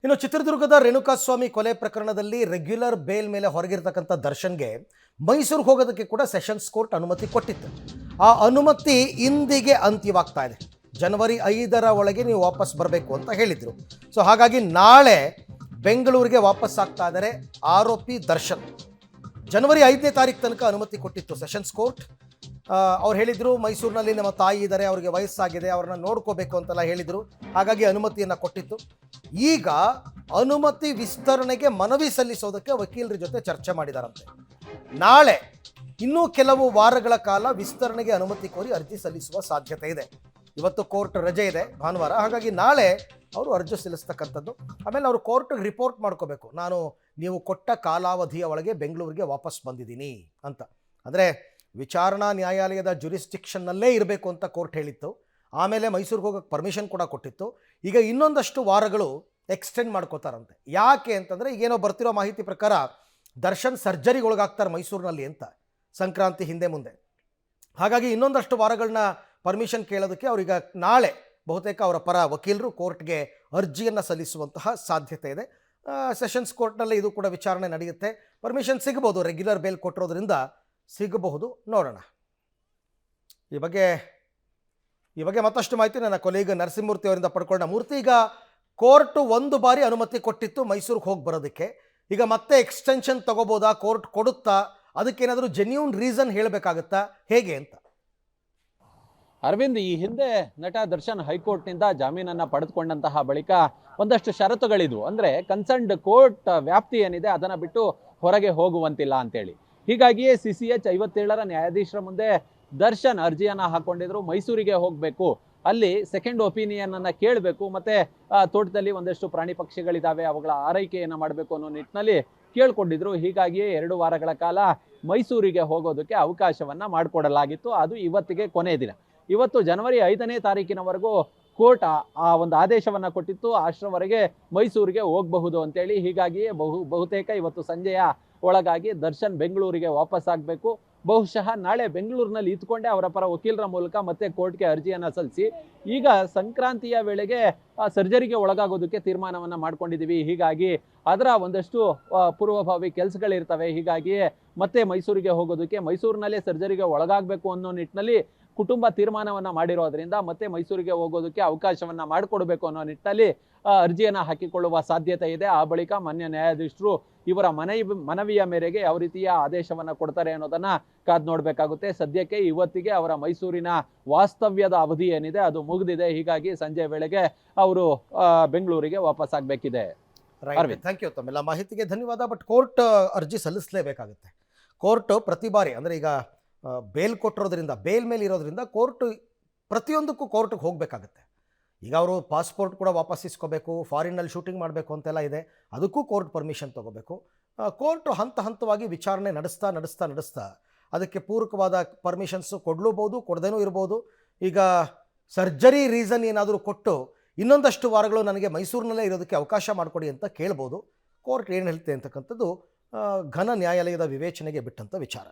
ಇನ್ನು ಚಿತ್ರದುರ್ಗದ ರೇಣುಕಾಸ್ವಾಮಿ ಕೊಲೆ ಪ್ರಕರಣದಲ್ಲಿ ರೆಗ್ಯುಲರ್ ಬೇಲ್ ಮೇಲೆ ಹೊರಗಿರ್ತಕ್ಕಂಥ ದರ್ಶನ್ಗೆ ಮೈಸೂರಿಗೆ ಹೋಗೋದಕ್ಕೆ ಕೂಡ ಸೆಷನ್ಸ್ ಕೋರ್ಟ್ ಅನುಮತಿ ಕೊಟ್ಟಿತ್ತು. ಆ ಅನುಮತಿ ಇಂದಿಗೆ ಅಂತ್ಯವಾಗ್ತಾ ಇದೆ. ಜನವರಿ 5ರ ಒಳಗೆ ನೀವು ವಾಪಸ್ ಬರಬೇಕು ಅಂತ ಹೇಳಿದರು. ಸೊ ಹಾಗಾಗಿ ನಾಳೆ ಬೆಂಗಳೂರಿಗೆ ವಾಪಸ್ ಆಗ್ತಾ ಇದ್ದಾರೆ ಆರೋಪಿ ದರ್ಶನ್. ಜನವರಿ 5ನೇ ತಾರೀಕು ತನಕ ಅನುಮತಿ ಕೊಟ್ಟಿತ್ತು ಸೆಷನ್ಸ್ ಕೋರ್ಟ್. ಅವ್ರು ಹೇಳಿದರು ಮೈಸೂರಿನಲ್ಲಿ ನಮ್ಮ ತಾಯಿ ಇದ್ದಾರೆ, ಅವರಿಗೆ ವಯಸ್ಸಾಗಿದೆ, ಅವ್ರನ್ನ ನೋಡ್ಕೋಬೇಕು ಅಂತೆಲ್ಲ ಹೇಳಿದರು. ಹಾಗಾಗಿ ಅನುಮತಿಯನ್ನು ಕೊಟ್ಟಿತ್ತು. ಈಗ ಅನುಮತಿ ವಿಸ್ತರಣೆಗೆ ಮನವಿ ಸಲ್ಲಿಸೋದಕ್ಕೆ ವಕೀಲರ ಜೊತೆ ಚರ್ಚೆ ಮಾಡಿದಾರಂತೆ. ನಾಳೆ ಇನ್ನೂ ಕೆಲವು ವಾರಗಳ ಕಾಲ ವಿಸ್ತರಣೆಗೆ ಅನುಮತಿ ಕೋರಿ ಅರ್ಜಿ ಸಲ್ಲಿಸುವ ಸಾಧ್ಯತೆ ಇದೆ. ಇವತ್ತು ಕೋರ್ಟ್ ರಜೆ ಇದೆ, ಭಾನುವಾರ. ಹಾಗಾಗಿ ನಾಳೆ ಅವರು ಅರ್ಜಿ ಸಲ್ಲಿಸ್ತಕ್ಕಂಥದ್ದು. ಆಮೇಲೆ ಅವರು ಕೋರ್ಟ್ಗೆ ರಿಪೋರ್ಟ್ ಮಾಡ್ಕೋಬೇಕು, ನೀವು ಕೊಟ್ಟ ಕಾಲಾವಧಿಯ ಒಳಗೆ ಬೆಂಗಳೂರಿಗೆ ವಾಪಸ್ ಬಂದಿದ್ದೀನಿ ಅಂತ. ಅಂದರೆ ವಿಚಾರಣಾ ನ್ಯಾಯಾಲಯದ ಜುರಿಸ್ಟಿಕ್ಷನ್ನಲ್ಲೇ ಇರಬೇಕು ಅಂತ ಕೋರ್ಟ್ ಹೇಳಿತ್ತು. ಆಮೇಲೆ ಮೈಸೂರಿಗೆ ಹೋಗೋಕ್ಕೆ ಪರ್ಮಿಷನ್ ಕೂಡ ಕೊಟ್ಟಿತ್ತು. ಈಗ ಇನ್ನೊಂದಷ್ಟು ವಾರಗಳು ಎಕ್ಸ್ಟೆಂಡ್ ಮಾಡ್ಕೋತಾರಂತೆ. ಯಾಕೆ ಅಂತಂದರೆ ಈಗೇನೋ ಬರ್ತಿರೋ ಮಾಹಿತಿ ಪ್ರಕಾರ ದರ್ಶನ್ ಸರ್ಜರಿಗೆ ಒಳಗಾಗ್ತಾರೆ ಮೈಸೂರಿನಲ್ಲಿ ಅಂತ, ಸಂಕ್ರಾಂತಿ ಹಿಂದೆ ಮುಂದೆ. ಹಾಗಾಗಿ ಇನ್ನೊಂದಷ್ಟು ವಾರಗಳನ್ನ ಪರ್ಮಿಷನ್ ಕೇಳೋದಕ್ಕೆ ಅವರೀಗ ನಾಳೆ ಬಹುತೇಕ ಅವರ ಪರ ವಕೀಲರು ಕೋರ್ಟ್ಗೆ ಅರ್ಜಿಯನ್ನು ಸಲ್ಲಿಸುವಂತಹ ಸಾಧ್ಯತೆ ಇದೆ. ಸೆಷನ್ಸ್ ಕೋರ್ಟ್ನಲ್ಲಿ ಇದು ಕೂಡ ವಿಚಾರಣೆ ನಡೆಯುತ್ತೆ. ಪರ್ಮಿಷನ್ ಸಿಗಬಹುದು, ರೆಗ್ಯುಲರ್ ಬೇಲ್ ಕೊಟ್ಟಿರೋದ್ರಿಂದ ಸಿಗಬಹುದು, ನೋಡೋಣ. ಈ ಬಗ್ಗೆ ಮತ್ತಷ್ಟು ಮಾಹಿತಿ ನನ್ನ ಕೊಲೀಗ ನರಸಿಂಹಮೂರ್ತಿ ಅವರಿಂದ ಪಡ್ಕೊಳ್ಳೋಣ. ಮೂರ್ತಿ, ಈಗ ಕೋರ್ಟು ಒಂದು ಬಾರಿ ಅನುಮತಿ ಕೊಟ್ಟಿತ್ತು ಮೈಸೂರಿಗೆ ಹೋಗಿ ಬರೋದಕ್ಕೆ. ಈಗ ಮತ್ತೆ ಎಕ್ಸ್ಟೆನ್ಷನ್ ತಗೋಬೋದಾ? ಕೋರ್ಟ್ ಕೊಡುತ್ತಾ? ಅದಕ್ಕೇನಾದರೂ ಜೆನ್ಯೂನ್ ರೀಸನ್ ಹೇಳಬೇಕಾಗುತ್ತಾ, ಹೇಗೆ ಅಂತ? ಅರವಿಂದ್, ಈ ಹಿಂದೆ ನಟ ದರ್ಶನ್ ಹೈಕೋರ್ಟ್ನಿಂದ ಜಾಮೀನನ್ನ ಪಡೆದುಕೊಂಡಂತಹ ಬಳಿಕ ಒಂದಷ್ಟು ಷರತ್ತುಗಳಿದ್ವು. ಅಂದ್ರೆ ಕನ್ಸರ್ನ್ಡ್ ಕೋರ್ಟ್ ವ್ಯಾಪ್ತಿ ಏನಿದೆ ಅದನ್ನ ಬಿಟ್ಟು ಹೊರಗೆ ಹೋಗುವಂತಿಲ್ಲ ಅಂತೇಳಿ. ಹೀಗಾಗಿಯೇ CCH 57ರ ನ್ಯಾಯಾಧೀಶರ ಮುಂದೆ ದರ್ಶನ್ ಅರ್ಜಿಯನ್ನ ಹಾಕೊಂಡಿದ್ರು. ಮೈಸೂರಿಗೆ ಹೋಗಬೇಕು, ಅಲ್ಲಿ ಸೆಕೆಂಡ್ ಒಪಿನಿಯನ್ ಅನ್ನ ಕೇಳಬೇಕು, ಮತ್ತೆ ತೋಟದಲ್ಲಿ ಒಂದಷ್ಟು ಪ್ರಾಣಿ ಪಕ್ಷಿಗಳಿದಾವೆ, ಅವುಗಳ ಆರೈಕೆಯನ್ನ ಮಾಡಬೇಕು ಅನ್ನೋ ನಿಟ್ಟಿನಲ್ಲಿ ಕೇಳ್ಕೊಂಡಿದ್ರು. ಹೀಗಾಗಿಯೇ 2 ವಾರಗಳ ಕಾಲ ಮೈಸೂರಿಗೆ ಹೋಗೋದಕ್ಕೆ ಅವಕಾಶವನ್ನ ಮಾಡಿಕೊಡಲಾಗಿತ್ತು. ಅದು ಇವತ್ತಿಗೆ ಕೊನೆ ದಿನ. ಇವತ್ತು ಜನವರಿ 5ನೇ ತಾರೀಕಿನವರೆಗೂ ಕೋರ್ಟ್ ಆ ಒಂದು ಆದೇಶವನ್ನ ಕೊಟ್ಟಿತ್ತು, ಅಷ್ಟರವರೆಗೆ ಮೈಸೂರಿಗೆ ಹೋಗಬಹುದು ಅಂತೇಳಿ. ಹೀಗಾಗಿಯೇ ಬಹುತೇಕ ಇವತ್ತು ಸಂಜೆಯ ಒಳಗಾಗಿ ದರ್ಶನ್ ಬೆಂಗಳೂರಿಗೆ ವಾಪಸ್ ಆಗಬೇಕು. ಬಹುಶಃ ನಾಳೆ ಬೆಂಗಳೂರಿನಲ್ಲಿ ಇದ್ಕೊಂಡೆ ಅವರ ಪರ ವಕೀಲರ ಮೂಲಕ ಮತ್ತೆ ಕೋರ್ಟ್ಗೆ ಅರ್ಜಿಯನ್ನ ಸಲ್ಲಿಸಿ ಈಗ ಸಂಕ್ರಾಂತಿಯ ವೇಳೆಗೆ ಸರ್ಜರಿಗೆ ಒಳಗಾಗೋದಕ್ಕೆ ತೀರ್ಮಾನವನ್ನ ಮಾಡ್ಕೊಂಡಿದ್ದೀವಿ. ಹೀಗಾಗಿ ಅದರ ಒಂದಷ್ಟು ಪೂರ್ವಭಾವಿ ಕೆಲಸಗಳಿರ್ತವೆ. ಹೀಗಾಗಿಯೇ ಮತ್ತೆ ಮೈಸೂರಿಗೆ ಹೋಗೋದಕ್ಕೆ, ಮೈಸೂರಿನಲ್ಲೇ ಸರ್ಜರಿಗೆ ಒಳಗಾಗಬೇಕು ಅನ್ನೋ ನಿಟ್ಟಿನಲ್ಲಿ ಕುಟುಂಬ ತೀರ್ಮಾನವನ್ನ ಮಾಡಿರೋದ್ರಿಂದ ಮತ್ತೆ ಮೈಸೂರಿಗೆ ಹೋಗೋದಕ್ಕೆ ಅವಕಾಶವನ್ನ ಮಾಡಿಕೊಡ್ಬೇಕು ಅನ್ನೋ ನಿಟ್ಟಿನಲ್ಲಿ ಅರ್ಜಿಯನ್ನ ಹಾಕಿಕೊಳ್ಳುವ ಸಾಧ್ಯತೆ ಇದೆ. ಆ ಬಳಿಕ ಮಾನ್ಯ ನ್ಯಾಯಾಧೀಶರು ಇವರ ಮನವಿಯ ಮೇರೆಗೆ ಯಾವ ರೀತಿಯ ಆದೇಶವನ್ನ ಕೊಡ್ತಾರೆ ಅನ್ನೋದನ್ನ ಕಾದ್ ನೋಡ್ಬೇಕಾಗುತ್ತೆ. ಸದ್ಯಕ್ಕೆ ಇವತ್ತಿಗೆ ಅವರ ಮೈಸೂರಿನ ವಾಸ್ತವ್ಯದ ಅವಧಿ ಏನಿದೆ ಅದು ಮುಗಿದಿದೆ. ಹೀಗಾಗಿ ಸಂಜೆ ವೇಳೆಗೆ ಅವರು ಬೆಂಗಳೂರಿಗೆ ವಾಪಸ್ ಆಗ್ಬೇಕಿದೆ. ಥ್ಯಾಂಕ್ ಯು, ತಮ್ಮೆಲ್ಲ ಮಾಹಿತಿಗೆ ಧನ್ಯವಾದ. ಬಟ್ ಕೋರ್ಟ್ ಅರ್ಜಿ ಸಲ್ಲಿಸಲೇಬೇಕಾಗುತ್ತೆ. ಕೋರ್ಟ್ ಪ್ರತಿ ಬಾರಿ ಅಂದರೆ ಈಗ ಬೇಲ್ ಕೊಟ್ಟಿರೋದ್ರಿಂದ, ಬೇಲ್ ಮೇಲೆ ಇರೋದ್ರಿಂದ ಕೋರ್ಟ್ ಪ್ರತಿಯೊಂದಕ್ಕೂ ಕೋರ್ಟ್ಗೆ ಹೋಗಬೇಕಾಗತ್ತೆ. ಈಗ ಅವರು ಪಾಸ್ಪೋರ್ಟ್ ಕೂಡ ವಾಪಸ್ ಇಸ್ಕೋಬೇಕು, ಫಾರಿನ್ನಲ್ಲಿ ಶೂಟಿಂಗ್ ಮಾಡಬೇಕು ಅಂತೆಲ್ಲ ಇದೆ, ಅದಕ್ಕೂ ಕೋರ್ಟ್ ಪರ್ಮಿಷನ್ ತೊಗೋಬೇಕು. ಕೋರ್ಟು ಹಂತವಾಗಿ ವಿಚಾರಣೆ ನಡೆಸ್ತಾ ಅದಕ್ಕೆ ಪೂರಕವಾದ ಪರ್ಮಿಷನ್ಸು ಕೊಡಲೂಬೋದು, ಕೊಡದೇನೂ ಇರ್ಬೋದು. ಈಗ ಸರ್ಜರಿ ರೀಸನ್ ಏನಾದರೂ ಕೊಟ್ಟು ಇನ್ನೊಂದಷ್ಟು ವಾರಗಳು ನನಗೆ ಮೈಸೂರಿನಲ್ಲೇ ಇರೋದಕ್ಕೆ ಅವಕಾಶ ಮಾಡಿಕೊಡಿ ಅಂತ ಕೇಳ್ಬೋದು. ಕೋರ್ಟ್ ಏನು ಹೇಳ್ತೆ ಅಂತಕ್ಕಂಥದ್ದು ಘನ ನ್ಯಾಯಾಲಯದ ವಿವೇಚನೆಗೆ ಬಿಟ್ಟಂಥ ವಿಚಾರ.